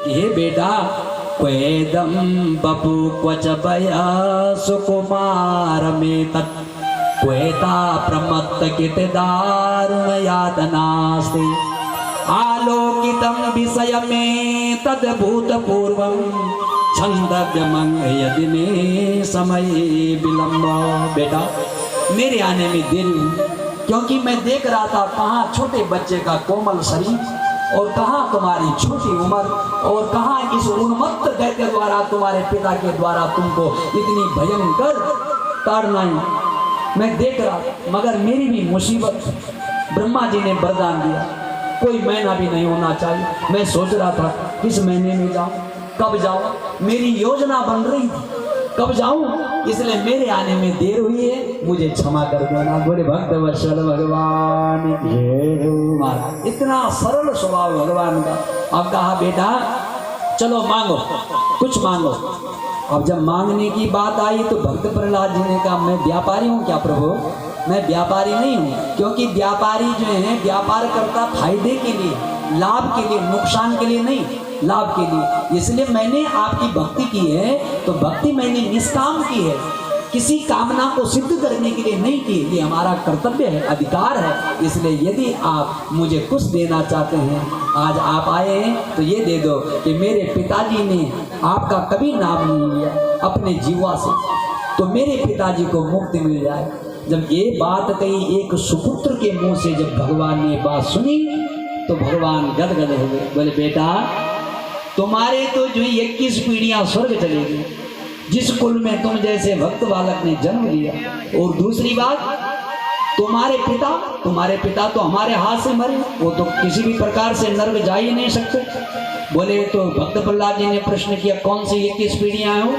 ये बेटा क्वेदम बपू क्वच बया सुकुमार में तत् क्वेता प्रमत्त कित दारुण यातनास्ते आलोकितम विषय में तद्भूत पूर्वम छंदव्यमंग यदि में समय विलंब। बेटा मेरे आने में देरी हुई क्योंकि मैं देख रहा था कहाँ छोटे बच्चे का कोमल शरीर और कहाँ तुम्हारी छोटी उम्र और कहाँ इस उन्मत्त दैत्य द्वारा तुम्हारे पिता के द्वारा तुमको इतनी भयंकर ताड़नाएं मैं देख रहा। मगर मेरी भी मुसीबत, ब्रह्मा जी ने वरदान दिया कोई महीना भी नहीं होना चाहिए। मैं सोच रहा था किस महीने में जाऊं, कब जाऊं, मेरी योजना बन रही थी कब जाऊं, इसलिए मेरे आने में देर हुई है, मुझे क्षमा कर देना। बोले भक्त वत्सल भगवान की। इतना सरल स्वभाव भगवान का। अब कहा बेटा चलो मांगो, कुछ मांगो। अब जब मांगने की बात आई तो भक्त प्रहलाद जी ने कहा मैं व्यापारी हूँ क्या प्रभु, मैं व्यापारी नहीं हूँ। क्योंकि व्यापारी जो है व्यापार करता फायदे के लिए, लाभ के लिए, नुकसान के लिए नहीं, लाभ के लिए। इसलिए मैंने आपकी भक्ति की है तो भक्ति मैंने निष्काम की है, किसी कामना को सिद्ध करने के लिए नहीं की। ये हमारा कर्तव्य है, अधिकार है। इसलिए यदि आप मुझे कुछ देना चाहते हैं, आज आप आए हैं तो ये दे दो कि मेरे पिताजी ने आपका कभी नाम नहीं लिया अपने जीवा से, तो मेरे पिताजी को मुक्ति मिल जाए। जब ये बात कही एक सुपुत्र के मुंह से, जब भगवान ने बात सुनी तो भगवान गदगद हो गए। बोले बेटा तुम्हारे तो जो 21 पीढ़ियां स्वर्ग चलेगी जिस कुल में तुम जैसे भक्त बालक ने जन्म लिया। और दूसरी बात तुम्हारे पिता तो हमारे हाथ से मरे, वो तो किसी भी प्रकार से नर्क जा ही नहीं सकते। बोले तो भक्त प्रहलाद जी ने प्रश्न किया कौन सी 21 पीढ़ियां हो।